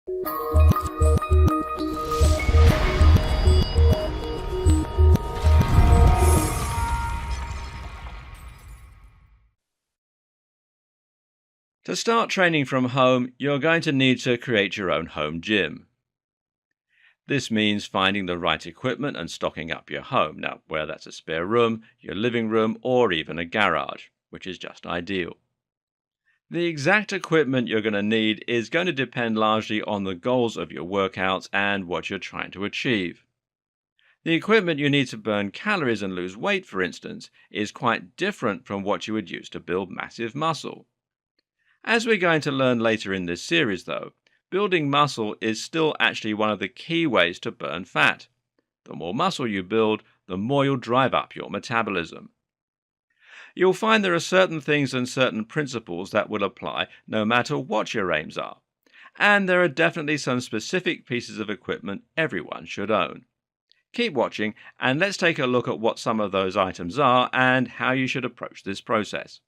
To start training from home, you're going to need to create your own home gym. This means finding the right equipment and stocking up your home. Now, whether that's a spare room, your living room, or even a garage, which is just ideal. The exact equipment you're going to need is going to depend largely on the goals of your workouts and what you're trying to achieve. The equipment you need to burn calories and lose weight, for instance, is quite different from what you would use to build massive muscle. As we're going to learn later in this series, though, building muscle is still actually one of the key ways to burn fat. The more muscle you build, the more you'll drive up your metabolism. You'll find there are certain things and certain principles that will apply no matter what your aims are. And there are definitely some specific pieces of equipment everyone should own. Keep watching, and let's take a look at what some of those items are and how you should approach this process.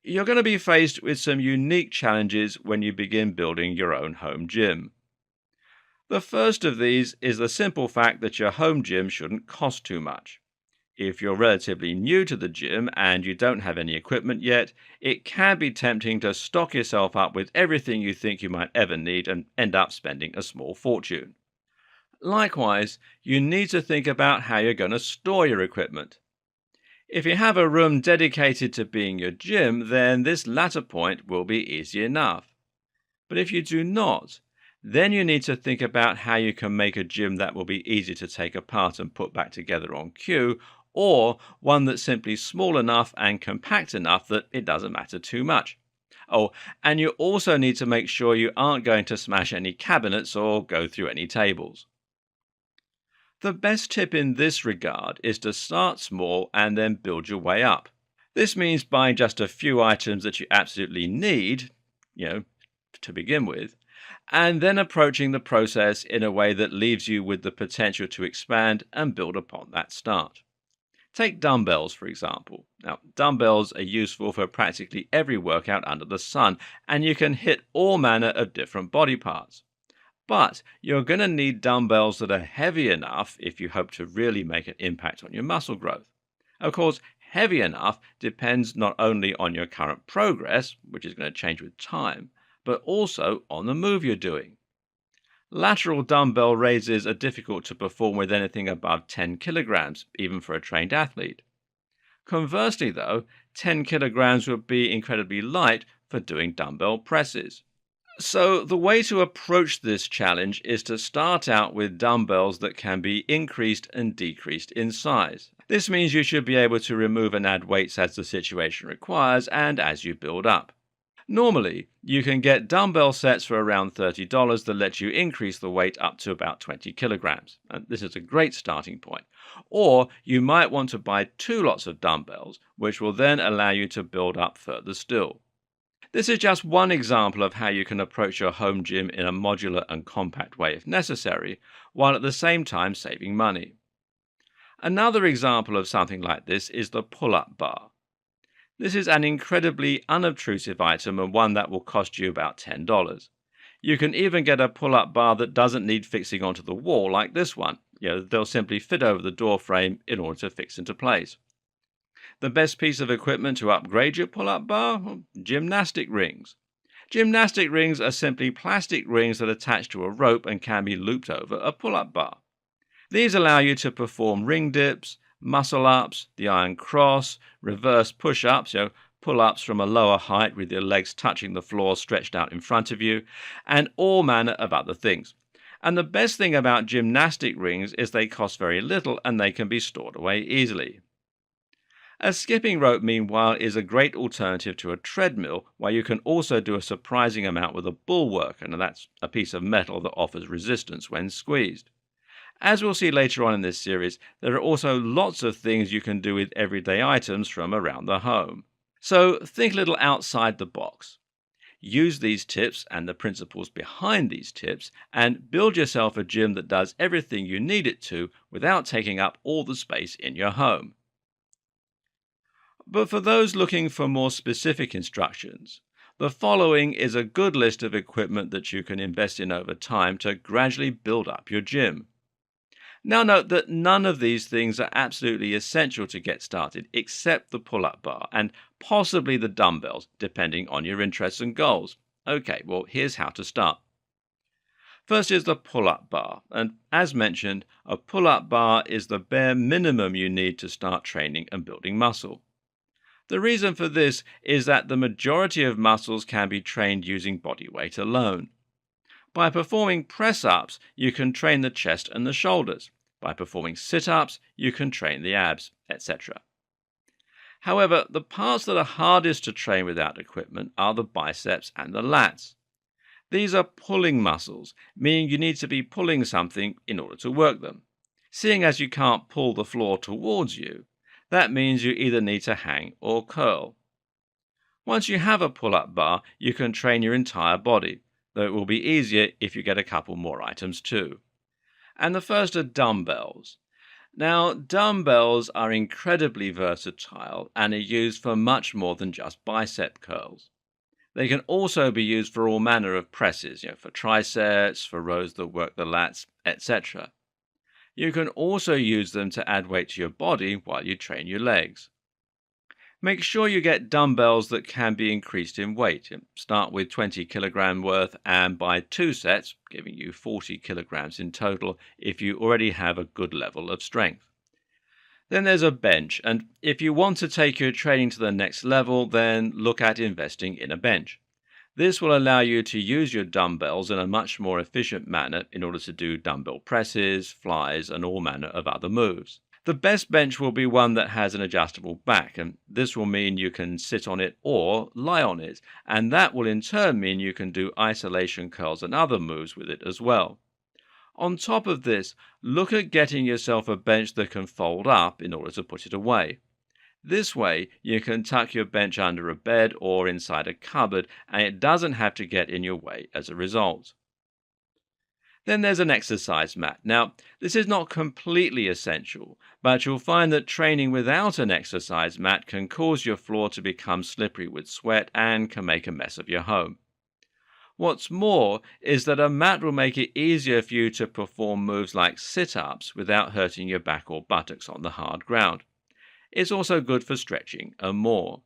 You're going to be faced with some unique challenges when you begin building your own home gym. The first of these is the simple fact that your home gym shouldn't cost too much. If you're relatively new to the gym and you don't have any equipment yet, it can be tempting to stock yourself up with everything you think you might ever need and end up spending a small fortune. Likewise, you need to think about how you're going to store your equipment. If you have a room dedicated to being your gym, then this latter point will be easy enough. But if you do not, then you need to think about how you can make a gym that will be easy to take apart and put back together on cue, or one that's simply small enough and compact enough that it doesn't matter too much. Oh, and you also need to make sure you aren't going to smash any cabinets or go through any tables. The best tip in this regard is to start small and then build your way up. This means buying just a few items that you absolutely need, to begin with, and then approaching the process in a way that leaves you with the potential to expand and build upon that start. Take dumbbells, for example. Now, dumbbells are useful for practically every workout under the sun, and you can hit all manner of different body parts. But you're going to need dumbbells that are heavy enough if you hope to really make an impact on your muscle growth. Of course, heavy enough depends not only on your current progress, which is going to change with time, but also on the move you're doing. Lateral dumbbell raises are difficult to perform with anything above 10 kilograms, even for a trained athlete. Conversely, though, 10 kilograms would be incredibly light for doing dumbbell presses. So the way to approach this challenge is to start out with dumbbells that can be increased and decreased in size. This means you should be able to remove and add weights as the situation requires and as you build up. Normally, you can get dumbbell sets for around $30 that let you increase the weight up to about 20 kilograms. And this is a great starting point. Or you might want to buy 2 lots of dumbbells, which will then allow you to build up further still. This is just one example of how you can approach your home gym in a modular and compact way if necessary, while at the same time saving money. Another example of something like this is the pull-up bar. This is an incredibly unobtrusive item and one that will cost you about $10. You can even get a pull-up bar that doesn't need fixing onto the wall like this one. They'll simply fit over the door frame in order to fix into place. The best piece of equipment to upgrade your pull-up bar? Gymnastic rings. Gymnastic rings are simply plastic rings that attach to a rope and can be looped over a pull-up bar. These allow you to perform ring dips, muscle-ups, the iron cross, reverse push-ups, pull-ups from a lower height with your legs touching the floor stretched out in front of you, and all manner of other things. And the best thing about gymnastic rings is they cost very little and they can be stored away easily. A skipping rope, meanwhile, is a great alternative to a treadmill, where you can also do a surprising amount with a bulwark, and that's a piece of metal that offers resistance when squeezed. As we'll see later on in this series, there are also lots of things you can do with everyday items from around the home. So think a little outside the box. Use these tips and the principles behind these tips and build yourself a gym that does everything you need it to without taking up all the space in your home. But for those looking for more specific instructions, The following is a good list of equipment that you can invest in over time to gradually build up your gym. Now, note that none of these things are absolutely essential to get started, except the pull up bar and possibly the dumbbells, depending on your interests and goals. Okay, well, here's how to start. First is the pull up bar, and as mentioned, a pull up bar is the bare minimum you need to start training and building muscle. The reason for this is that the majority of muscles can be trained using body weight alone. By performing press ups, you can train the chest and the shoulders. By performing sit ups, you can train the abs, etc. However, the parts that are hardest to train without equipment are the biceps and the lats. These are pulling muscles, meaning you need to be pulling something in order to work them. Seeing as you can't pull the floor towards you, that means you either need to hang or curl. Once you have a pull-up bar, you can train your entire body, though it will be easier if you get a couple more items too. And the first are dumbbells. Now, dumbbells are incredibly versatile and are used for much more than just bicep curls. They can also be used for all manner of presses, for triceps, for rows that work the lats, etc. You can also use them to add weight to your body while you train your legs. Make sure you get dumbbells that can be increased in weight. Start with 20 kilogram worth and buy 2 sets, giving you 40 kilograms in total if you already have a good level of strength. Then there's a bench, and if you want to take your training to the next level, then look at investing in a bench. This will allow you to use your dumbbells in a much more efficient manner in order to do dumbbell presses, flies, and all manner of other moves. The best bench will be one that has an adjustable back, and this will mean you can sit on it or lie on it, and that will in turn mean you can do isolation curls and other moves with it as well. On top of this, look at getting yourself a bench that can fold up in order to put it away. This way, you can tuck your bench under a bed or inside a cupboard, and it doesn't have to get in your way as a result. Then there's an exercise mat. Now, this is not completely essential, but you'll find that training without an exercise mat can cause your floor to become slippery with sweat and can make a mess of your home. What's more is that a mat will make it easier for you to perform moves like sit-ups without hurting your back or buttocks on the hard ground. It's also good for stretching and more.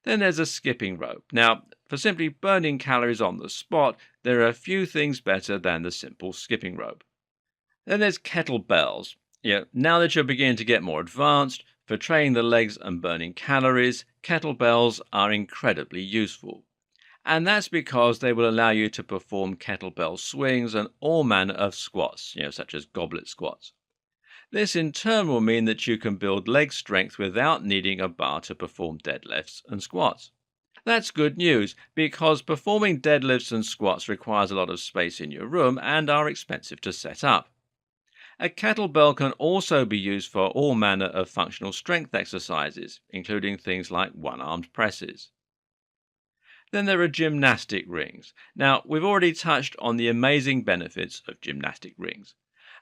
Then there's a skipping rope. Now, for simply burning calories on the spot, there are a few things better than the simple skipping rope. Then there's kettlebells. Now that you're beginning to get more advanced, for training the legs and burning calories, kettlebells are incredibly useful. And that's because they will allow you to perform kettlebell swings and all manner of squats, such as goblet squats. This in turn will mean that you can build leg strength without needing a bar to perform deadlifts and squats. That's good news because performing deadlifts and squats requires a lot of space in your room and are expensive to set up. A kettlebell can also be used for all manner of functional strength exercises, including things like one-armed presses. Then there are gymnastic rings. Now, we've already touched on the amazing benefits of gymnastic rings.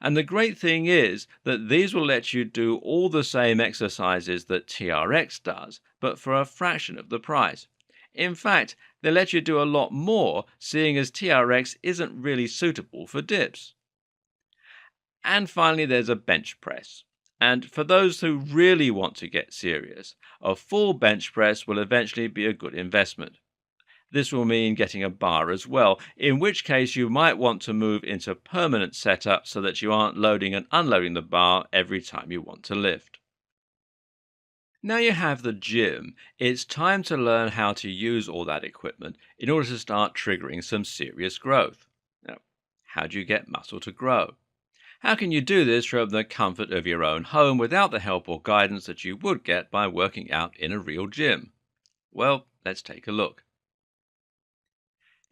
And the great thing is that these will let you do all the same exercises that TRX does, but for a fraction of the price. In fact, they let you do a lot more, seeing as TRX isn't really suitable for dips. And finally, there's a bench press. And for those who really want to get serious, a full bench press will eventually be a good investment. This will mean getting a bar as well, in which case you might want to move into permanent setup so that you aren't loading and unloading the bar every time you want to lift. Now you have the gym, it's time to learn how to use all that equipment in order to start triggering some serious growth. Now, how do you get muscle to grow? How can you do this from the comfort of your own home without the help or guidance that you would get by working out in a real gym? Well, let's take a look.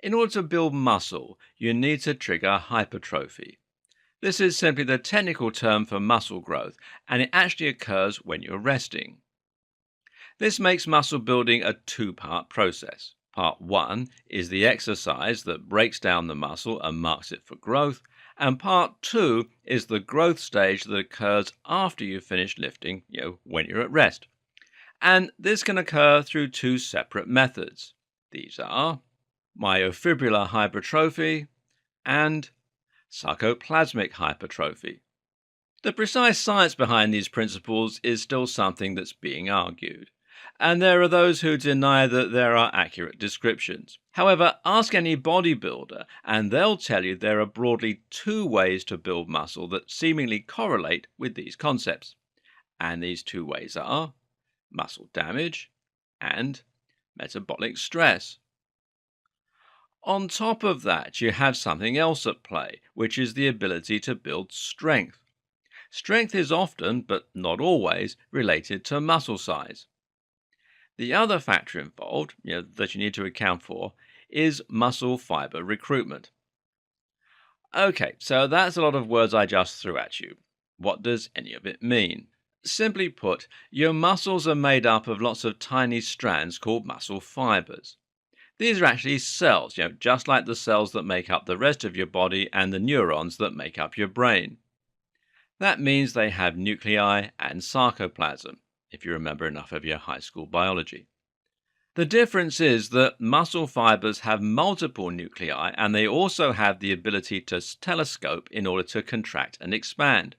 In order to build muscle, you need to trigger hypertrophy. This is simply the technical term for muscle growth, and it actually occurs when you're resting. This makes muscle building a two-part process. Part 1 is the exercise that breaks down the muscle and marks it for growth, and Part 2 is the growth stage that occurs after you've finished lifting, when you're at rest. And this can occur through two separate methods. These are myofibrillar hypertrophy and sarcoplasmic hypertrophy. The precise science behind these principles is still something that's being argued, and there are those who deny that there are accurate descriptions. However, ask any bodybuilder, and they'll tell you there are broadly two ways to build muscle that seemingly correlate with these concepts. And these two ways are muscle damage and metabolic stress. On top of that, you have something else at play, which is the ability to build strength. Strength is often, but not always, related to muscle size. The other factor involved, that you need to account for, is muscle fiber recruitment. Okay, so that's a lot of words I just threw at you. What does any of it mean? Simply put, your muscles are made up of lots of tiny strands called muscle fibers. These are actually cells, just like the cells that make up the rest of your body and the neurons that make up your brain. That means they have nuclei and sarcoplasm, if you remember enough of your high school biology. The difference is that muscle fibers have multiple nuclei and they also have the ability to telescope in order to contract and expand.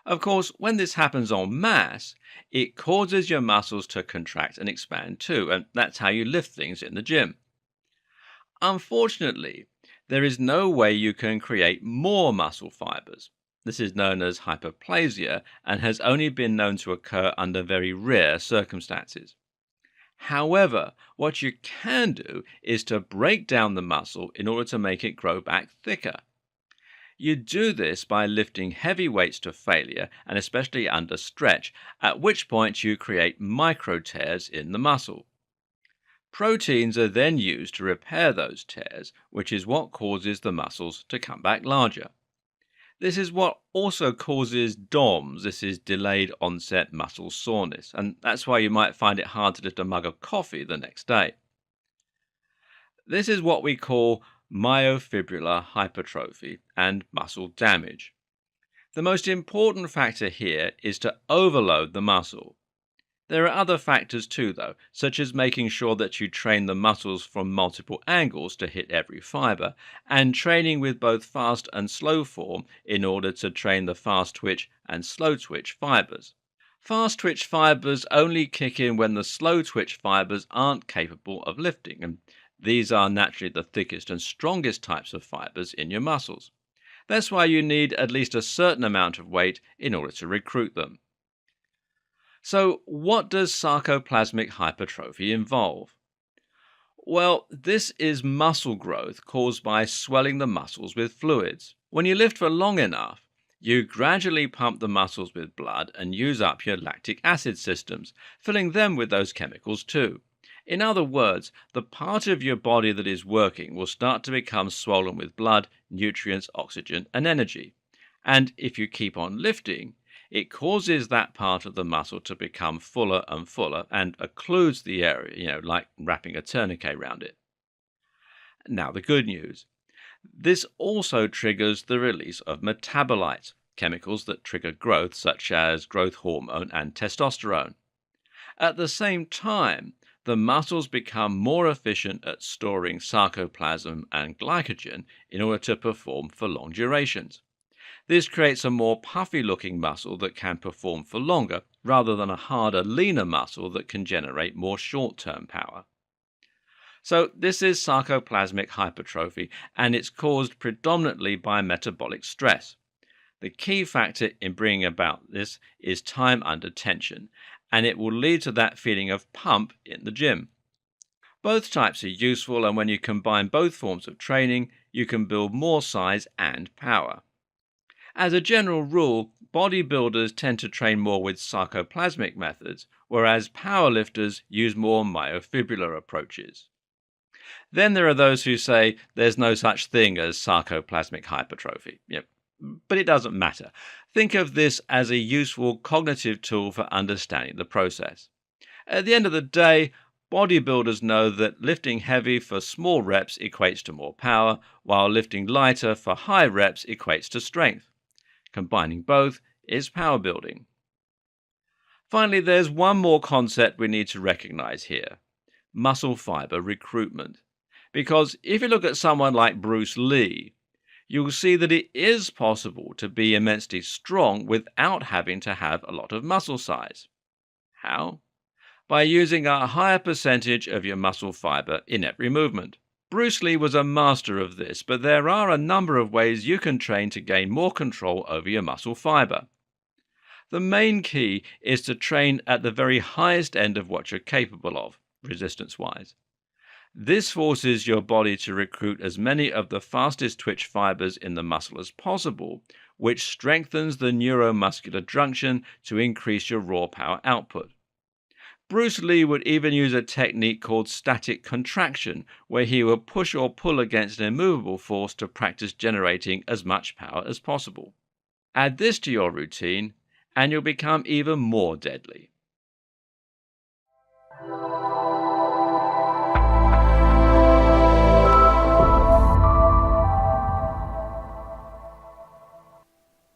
Of course, when this happens en masse, it causes your muscles to contract and expand too, and that's how you lift things in the gym. Unfortunately, there is no way you can create more muscle fibers. This is known as hyperplasia and has only been known to occur under very rare circumstances. However, what you can do is to break down the muscle in order to make it grow back thicker. You do this by lifting heavy weights to failure and especially under stretch, at which point you create micro tears in the muscle. Proteins are then used to repair those tears, which is what causes the muscles to come back larger. This is what also causes DOMS, this is delayed onset muscle soreness, and that's why you might find it hard to lift a mug of coffee the next day. This is what we call myofibrillar hypertrophy and muscle damage. The most important factor here is to overload the muscle. There are other factors too, though, such as making sure that you train the muscles from multiple angles to hit every fiber, and training with both fast and slow form in order to train the fast twitch and slow twitch fibers. Fast twitch fibers only kick in when the slow twitch fibers aren't capable of lifting, and these are naturally the thickest and strongest types of fibers in your muscles. That's why you need at least a certain amount of weight in order to recruit them. So, what does sarcoplasmic hypertrophy involve? Well, this is muscle growth caused by swelling the muscles with fluids. When you lift for long enough, you gradually pump the muscles with blood and use up your lactic acid systems, filling them with those chemicals too. In other words, the part of your body that is working will start to become swollen with blood, nutrients, oxygen, and energy. And if you keep on lifting, it causes that part of the muscle to become fuller and fuller and occludes the area, like wrapping a tourniquet around it. Now, the good news. This also triggers the release of metabolites, chemicals that trigger growth, such as growth hormone and testosterone. At the same time, the muscles become more efficient at storing sarcoplasm and glycogen in order to perform for long durations. This creates a more puffy-looking muscle that can perform for longer, rather than a harder, leaner muscle that can generate more short-term power. So this is sarcoplasmic hypertrophy, and it's caused predominantly by metabolic stress. The key factor in bringing about this is time under tension, and it will lead to that feeling of pump in the gym. Both types are useful, and when you combine both forms of training, you can build more size and power. As a general rule, bodybuilders tend to train more with sarcoplasmic methods, whereas powerlifters use more myofibrillar approaches. Then there are those who say there's no such thing as sarcoplasmic hypertrophy. But it doesn't matter. Think of this as a useful cognitive tool for understanding the process. At the end of the day, bodybuilders know that lifting heavy for small reps equates to more power, while lifting lighter for high reps equates to strength. Combining both is power building. Finally, there's one more concept we need to recognize here. muscle fiber recruitment. Because if you look at someone like Bruce Lee, you'll see that it is possible to be immensely strong without having to have a lot of muscle size. How? By using a higher percentage of your muscle fiber in every movement. Bruce Lee was a master of this, but there are a number of ways you can train to gain more control over your muscle fiber. The main key is to train at the very highest end of what you're capable of, resistance wise. This forces your body to recruit as many of the fastest twitch fibers in the muscle as possible, which strengthens the neuromuscular junction to increase your raw power output. Bruce Lee would even use a technique called static contraction, where he would push or pull against an immovable force to practice generating as much power as possible. Add this to your routine, and you'll become even more deadly.